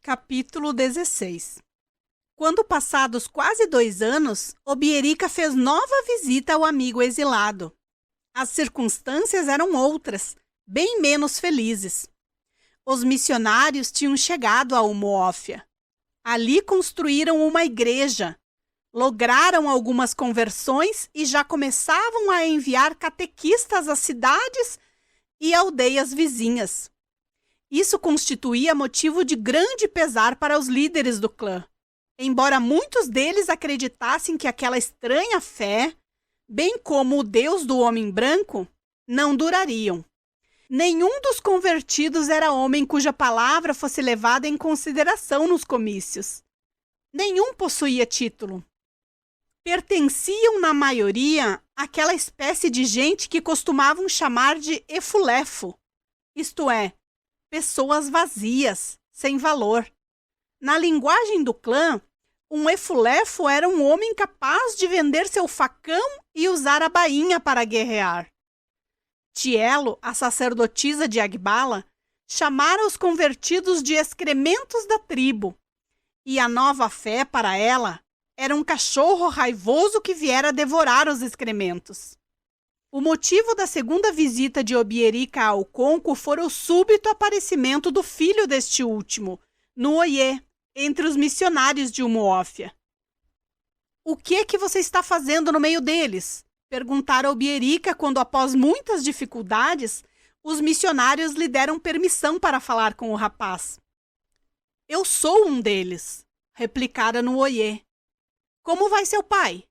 Capítulo 16. Quando passados quase 2 anos, Obierica fez nova visita ao amigo exilado. As circunstâncias eram outras, bem menos felizes. Os missionários tinham chegado a Umuofia. Ali construíram uma igreja, lograram algumas conversões e já começavam a enviar catequistas às cidades e aldeias vizinhas. Isso constituía motivo de grande pesar para os líderes do clã, embora muitos deles acreditassem que aquela estranha fé, bem como o Deus do homem branco, não durariam. Nenhum dos convertidos era homem cuja palavra fosse levada em consideração nos comícios. Nenhum possuía título. Pertenciam, na maioria, àquela espécie de gente que costumavam chamar de efulefo, isto é, pessoas vazias, sem valor. Na linguagem do clã, um efulefo era um homem capaz de vender seu facão e usar a bainha para guerrear. Tielo, a sacerdotisa de Agbala, chamara os convertidos de excrementos da tribo, e a nova fé para ela era um cachorro raivoso que viera devorar os excrementos. O motivo da segunda visita de Obierica ao Conco fora o súbito aparecimento do filho deste último, Nuoye, entre os missionários de Umuofia. "O que é que você está fazendo no meio deles?" perguntara Obierica quando, após muitas dificuldades, os missionários lhe deram permissão para falar com o rapaz. "Eu sou um deles", replicara Nuoye. "Como vai seu pai?"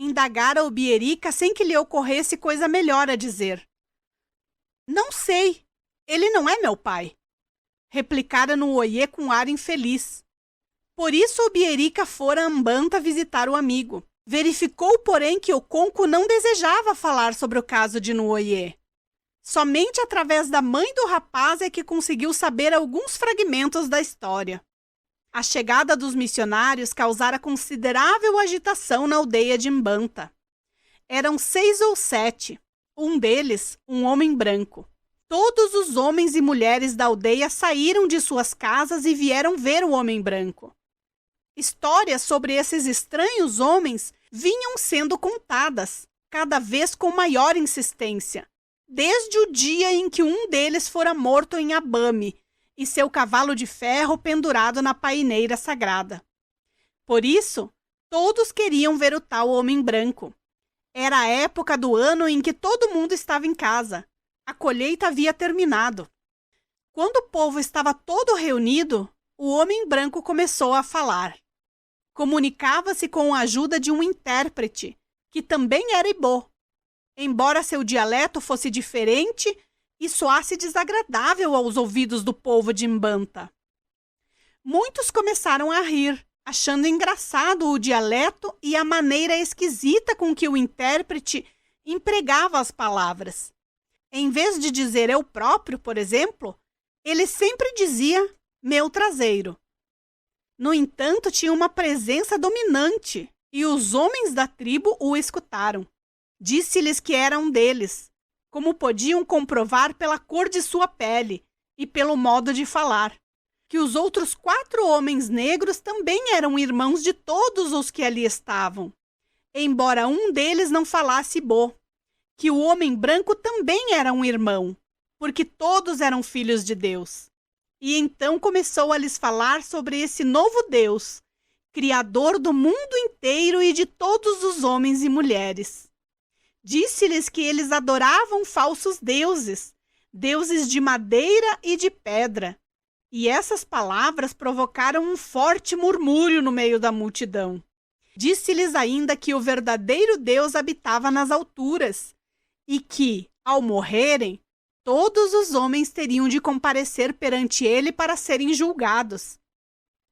indagara Obierica sem que lhe ocorresse coisa melhor a dizer. "Não sei. Ele não é meu pai", replicara Nuoye com ar infeliz. Por isso Obierica fora a Ambanta visitar o amigo. Verificou, porém, que o Conco não desejava falar sobre o caso de Nuoye. Somente através da mãe do rapaz é que conseguiu saber alguns fragmentos da história. A chegada dos missionários causara considerável agitação na aldeia de Mbanta. Eram 6 ou 7, um deles um homem branco. Todos os homens e mulheres da aldeia saíram de suas casas e vieram ver o homem branco. Histórias sobre esses estranhos homens vinham sendo contadas, cada vez com maior insistência, desde o dia em que um deles fora morto em Abame, e seu cavalo de ferro pendurado na paineira sagrada. Por isso, todos queriam ver o tal homem branco. Era a época do ano em que todo mundo estava em casa. A colheita havia terminado. Quando o povo estava todo reunido, o homem branco começou a falar. Comunicava-se com a ajuda de um intérprete, que também era Ibô. Embora seu dialeto fosse diferente e soasse desagradável aos ouvidos do povo de Mbanta. Muitos começaram a rir, achando engraçado o dialeto e a maneira esquisita com que o intérprete empregava as palavras. Em vez de dizer eu próprio, por exemplo, ele sempre dizia meu traseiro. No entanto, tinha uma presença dominante e os homens da tribo o escutaram. Disse-lhes que era um deles, como podiam comprovar pela cor de sua pele e pelo modo de falar, que os outros 4 homens negros também eram irmãos de todos os que ali estavam, embora um deles não falasse Ibô, que o homem branco também era um irmão, porque todos eram filhos de Deus. E então começou a lhes falar sobre esse novo Deus, Criador do mundo inteiro e de todos os homens e mulheres. Disse-lhes que eles adoravam falsos deuses, deuses de madeira e de pedra. E essas palavras provocaram um forte murmúrio no meio da multidão. Disse-lhes ainda que o verdadeiro Deus habitava nas alturas e que, ao morrerem, todos os homens teriam de comparecer perante ele para serem julgados.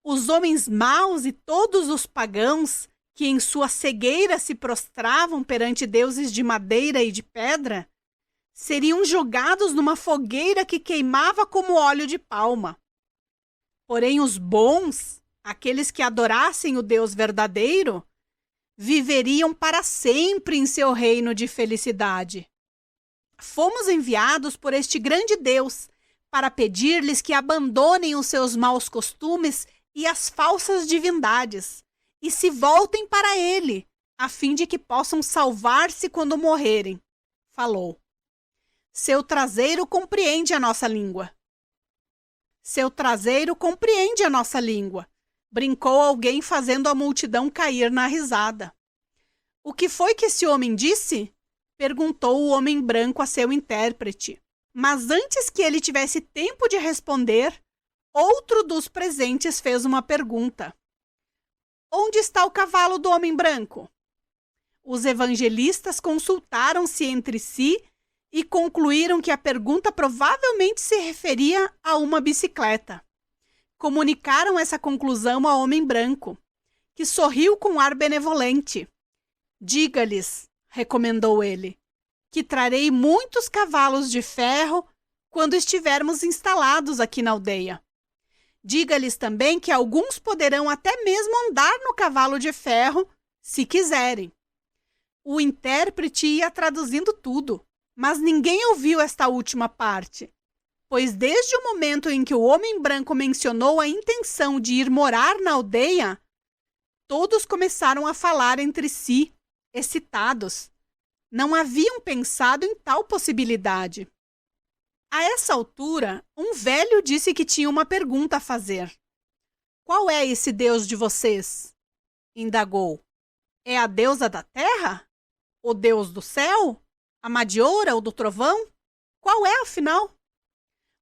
Os homens maus e todos os pagãos, que em sua cegueira se prostravam perante deuses de madeira e de pedra, seriam jogados numa fogueira que queimava como óleo de palma. Porém, os bons, aqueles que adorassem o Deus verdadeiro, viveriam para sempre em seu reino de felicidade. Fomos enviados por este grande Deus para pedir-lhes que abandonem os seus maus costumes e as falsas divindades, e se voltem para ele, a fim de que possam salvar-se quando morrerem. Falou. Seu traseiro compreende a nossa língua. Seu traseiro compreende a nossa língua, brincou alguém, fazendo a multidão cair na risada. O que foi que esse homem disse? Perguntou o homem branco a seu intérprete. Mas antes que ele tivesse tempo de responder, outro dos presentes fez uma pergunta. Onde está o cavalo do homem branco? Os evangelistas consultaram-se entre si e concluíram que a pergunta provavelmente se referia a uma bicicleta. Comunicaram essa conclusão ao homem branco, que sorriu com ar benevolente. Diga-lhes, recomendou ele, que trarei muitos cavalos de ferro quando estivermos instalados aqui na aldeia. Diga-lhes também que alguns poderão até mesmo andar no cavalo de ferro, se quiserem. O intérprete ia traduzindo tudo, mas ninguém ouviu esta última parte, pois desde o momento em que o homem branco mencionou a intenção de ir morar na aldeia, todos começaram a falar entre si, excitados. Não haviam pensado em tal possibilidade. A essa altura, um velho disse que tinha uma pergunta a fazer. Qual é esse Deus de vocês? Indagou. É a deusa da terra? O Deus do céu? A Madiora ou do trovão? Qual é, afinal?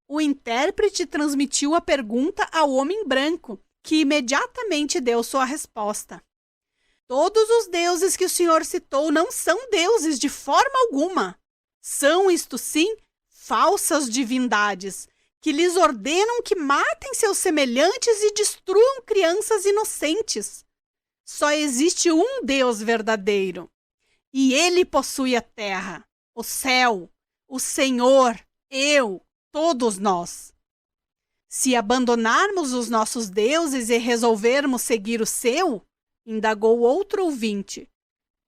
O intérprete transmitiu a pergunta ao homem branco, que imediatamente deu sua resposta. Todos os deuses que o senhor citou não são deuses de forma alguma. São, isto sim, falsas divindades, que lhes ordenam que matem seus semelhantes e destruam crianças inocentes. Só existe um Deus verdadeiro, e ele possui a terra, o céu, o Senhor, eu, todos nós. Se abandonarmos os nossos deuses e resolvermos seguir o seu, indagou outro ouvinte,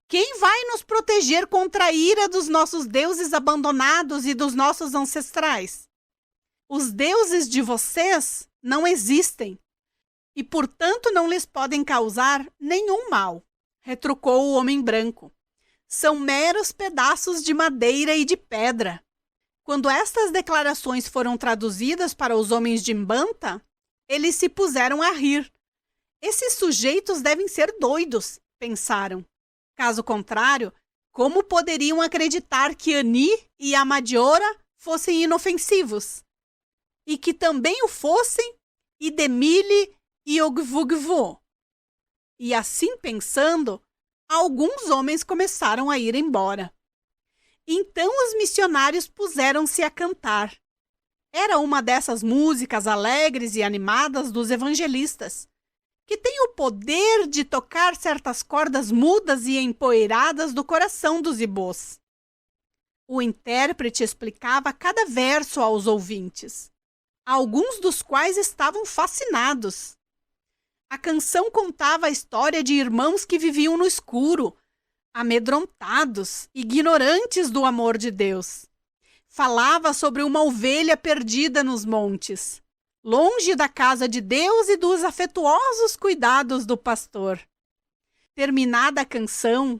quem vai nos proteger contra a ira dos nossos deuses abandonados e dos nossos ancestrais? Os deuses de vocês não existem e, portanto, não lhes podem causar nenhum mal, retrucou o homem branco. São meros pedaços de madeira e de pedra. Quando estas declarações foram traduzidas para os homens de Mbanta, eles se puseram a rir. Esses sujeitos devem ser doidos, pensaram. Caso contrário, como poderiam acreditar que Ani e a Madiora fossem inofensivos? E que também o fossem Idemili e Ogvugvu? E assim pensando, alguns homens começaram a ir embora. Então os missionários puseram-se a cantar. Era uma dessas músicas alegres e animadas dos evangelistas, que tem o poder de tocar certas cordas mudas e empoeiradas do coração dos ibôs. O intérprete explicava cada verso aos ouvintes, alguns dos quais estavam fascinados. A canção contava a história de irmãos que viviam no escuro, amedrontados, ignorantes do amor de Deus. Falava sobre uma ovelha perdida nos montes, longe da casa de Deus e dos afetuosos cuidados do pastor. Terminada a canção,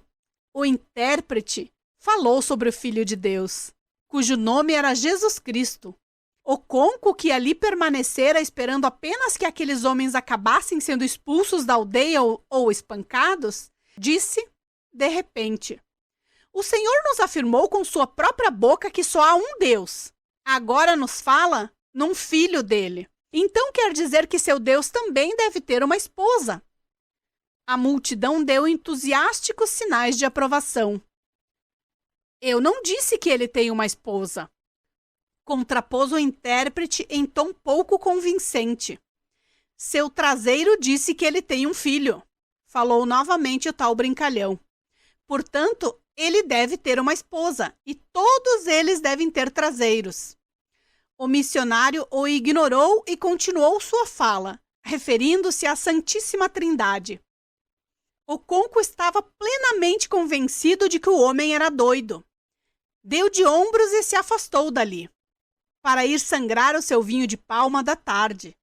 o intérprete falou sobre o Filho de Deus, cujo nome era Jesus Cristo. O conco, que ali permanecera esperando apenas que aqueles homens acabassem sendo expulsos da aldeia ou espancados, disse, de repente, o Senhor nos afirmou com sua própria boca que só há um Deus. Agora nos fala num filho dele. Então quer dizer que seu Deus também deve ter uma esposa. A multidão deu entusiásticos sinais de aprovação. Eu não disse que ele tem uma esposa, contrapôs o intérprete em tom pouco convincente. Seu traseiro disse que ele tem um filho, falou novamente o tal brincalhão. Portanto, ele deve ter uma esposa e todos eles devem ter traseiros. O missionário o ignorou e continuou sua fala, referindo-se à Santíssima Trindade. O conco estava plenamente convencido de que o homem era doido. Deu de ombros e se afastou dali. para ir sangrar o seu vinho de palma da tarde.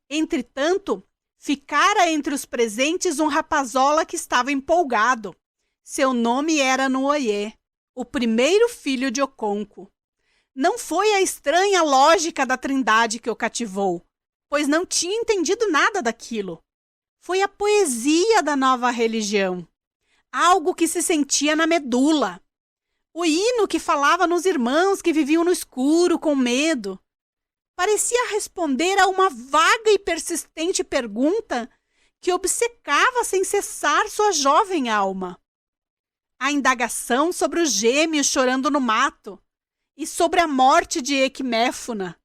Entretanto, ficara entre os presentes um rapazola que estava empolgado. Seu nome era Nuoiê, o primeiro filho de Oconco. Não foi a estranha lógica da trindade que o cativou, pois não tinha entendido nada daquilo. Foi a poesia da nova religião, algo que se sentia na medula. O hino que falava nos irmãos que viviam no escuro, com medo. Parecia responder a uma vaga e persistente pergunta que obcecava sem cessar sua jovem alma. A indagação sobre os gêmeos chorando no mato e sobre a morte de Equiméfona.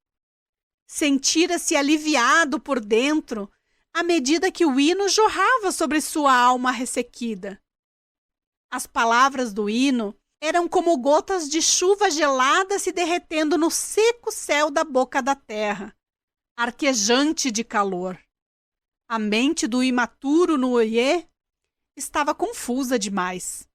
Sentira-se aliviado por dentro à medida que o hino jorrava sobre sua alma ressequida. As palavras do hino eram como gotas de chuva gelada se derretendo no seco céu da boca da terra, arquejante de calor. A mente do imaturo Nuoiê estava confusa demais.